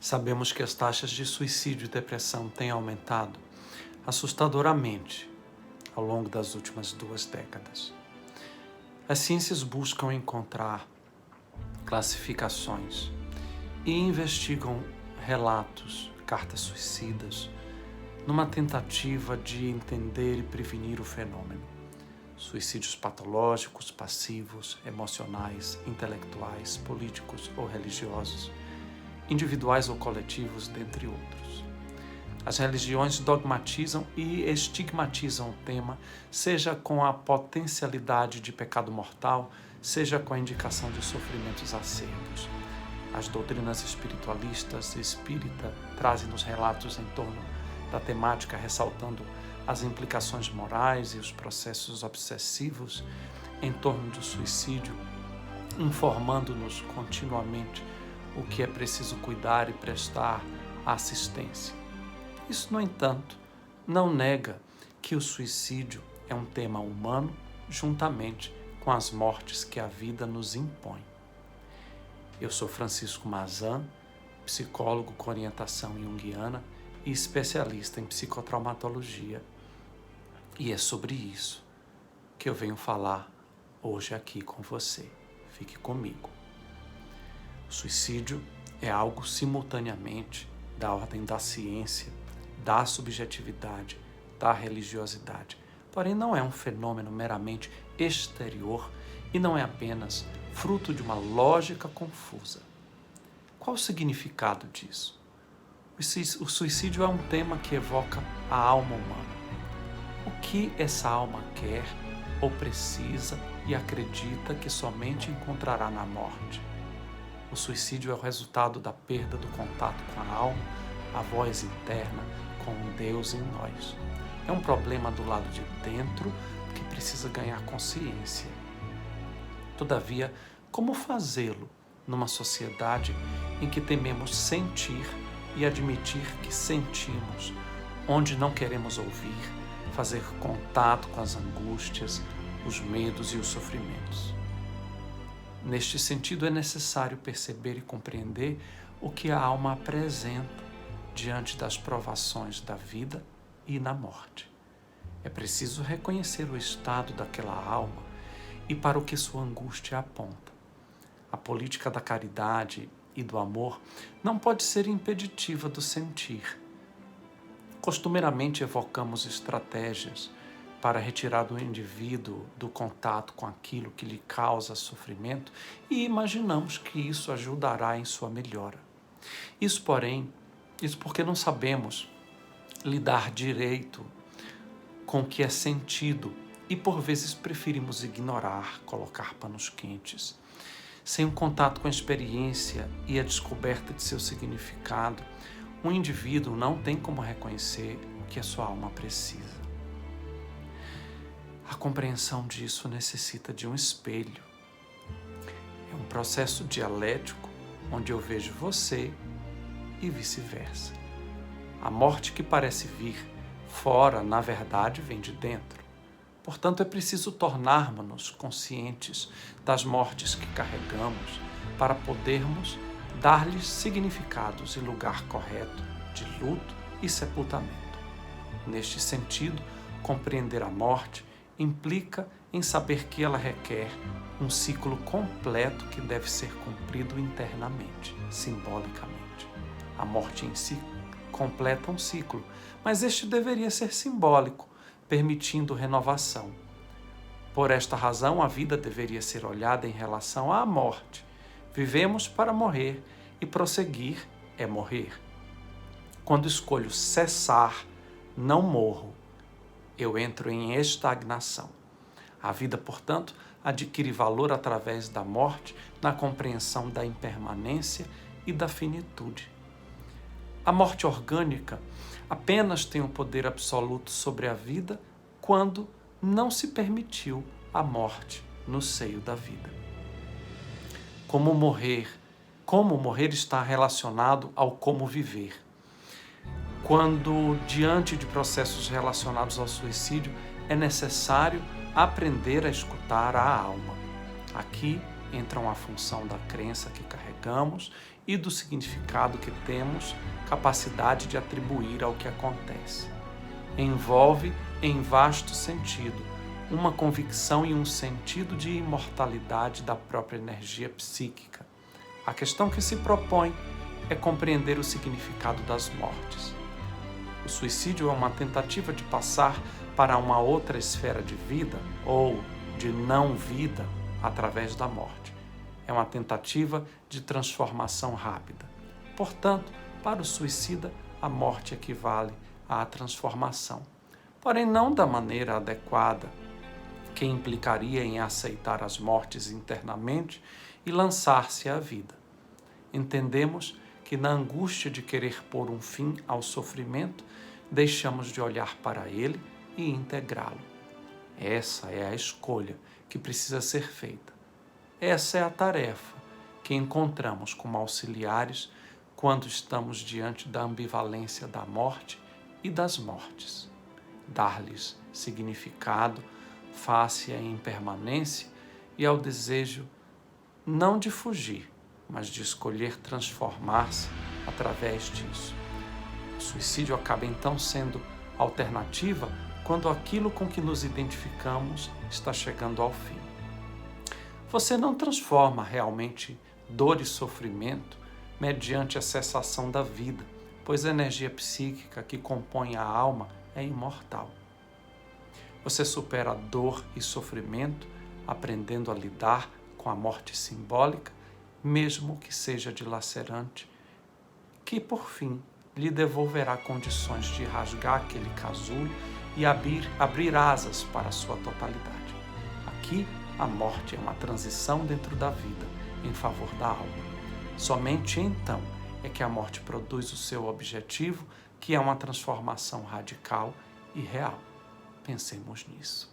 Sabemos que as taxas de suicídio e depressão têm aumentado assustadoramente ao longo das últimas 2 décadas. As ciências buscam encontrar classificações e investigam relatos, cartas suicidas, numa tentativa de entender e prevenir o fenômeno. Suicídios patológicos, passivos, emocionais, intelectuais, políticos ou religiosos, individuais ou coletivos, dentre outros. As religiões dogmatizam e estigmatizam o tema, seja com a potencialidade de pecado mortal, seja com a indicação de sofrimentos acerbos. As doutrinas espiritualistas e espírita trazem-nos relatos em torno da temática, ressaltando as implicações morais e os processos obsessivos em torno do suicídio, informando-nos continuamente o que é preciso cuidar e prestar assistência. Isso, no entanto, não nega que o suicídio é um tema humano juntamente com as mortes que a vida nos impõe. Eu sou Francisco Mazan, psicólogo com orientação junguiana e especialista em psicotraumatologia. E é sobre isso que eu venho falar hoje aqui com você. Fique comigo. O suicídio é algo simultaneamente da ordem da ciência, da subjetividade, da religiosidade. Porém, não é um fenômeno meramente exterior e não é apenas fruto de uma lógica confusa. Qual o significado disso? O suicídio é um tema que evoca a alma humana. O que essa alma quer ou precisa e acredita que somente encontrará na morte? O suicídio é o resultado da perda do contato com a alma, a voz interna com Deus em nós. É um problema do lado de dentro que precisa ganhar consciência. Todavia, como fazê-lo numa sociedade em que tememos sentir e admitir que sentimos, onde não queremos ouvir, fazer contato com as angústias, os medos e os sofrimentos? Neste sentido, é necessário perceber e compreender o que a alma apresenta diante das provações da vida e na morte. É preciso reconhecer o estado daquela alma e para o que sua angústia aponta. A política da caridade e do amor não pode ser impeditiva do sentir. Costumeiramente evocamos estratégias para retirar do indivíduo do contato com aquilo que lhe causa sofrimento e imaginamos que isso ajudará em sua melhora. Isso porque não sabemos lidar direito com o que é sentido e por vezes preferimos ignorar, colocar panos quentes. Sem um contato com a experiência e a descoberta de seu significado, um indivíduo não tem como reconhecer o que a sua alma precisa. A compreensão disso necessita de um espelho. É um processo dialético onde eu vejo você e vice-versa. A morte que parece vir fora, na verdade, vem de dentro. Portanto, é preciso tornarmos-nos conscientes das mortes que carregamos para podermos dar-lhes significados e lugar correto de luto e sepultamento. Neste sentido, compreender a morte implica em saber que ela requer um ciclo completo que deve ser cumprido internamente, simbolicamente. A morte em si completa um ciclo, mas este deveria ser simbólico, permitindo renovação. Por esta razão, a vida deveria ser olhada em relação à morte. Vivemos para morrer e prosseguir é morrer. Quando escolho cessar, não morro. Eu entro em estagnação. A vida, portanto, adquire valor através da morte, na compreensão da impermanência e da finitude. A morte orgânica apenas tem o poder absoluto sobre a vida quando não se permitiu a morte no seio da vida. Como morrer está relacionado ao como viver. Quando, diante de processos relacionados ao suicídio, é necessário aprender a escutar a alma. Aqui entram a função da crença que carregamos e do significado que temos capacidade de atribuir ao que acontece. Envolve, em vasto sentido, uma convicção e um sentido de imortalidade da própria energia psíquica. A questão que se propõe é compreender o significado das mortes. O suicídio é uma tentativa de passar para uma outra esfera de vida ou de não vida através da morte. É uma tentativa de transformação rápida. Portanto, para o suicida, a morte equivale à transformação, porém não da maneira adequada, que implicaria em aceitar as mortes internamente e lançar-se à vida. Entendemos que na angústia de querer pôr um fim ao sofrimento, deixamos de olhar para ele e integrá-lo. Essa é a escolha que precisa ser feita. Essa é a tarefa que encontramos como auxiliares quando estamos diante da ambivalência da morte e das mortes. Dar-lhes significado face à impermanência e ao desejo não de fugir, mas de escolher transformar-se através disso. O suicídio acaba então sendo alternativa quando aquilo com que nos identificamos está chegando ao fim. Você não transforma realmente dor e sofrimento mediante a cessação da vida, pois a energia psíquica que compõe a alma é imortal. Você supera a dor e sofrimento aprendendo a lidar com a morte simbólica, mesmo que seja dilacerante, que por fim lhe devolverá condições de rasgar aquele casulo e abrir asas para a sua totalidade. Aqui, a morte é uma transição dentro da vida em favor da alma. Somente então é que a morte produz o seu objetivo, que é uma transformação radical e real. Pensemos nisso.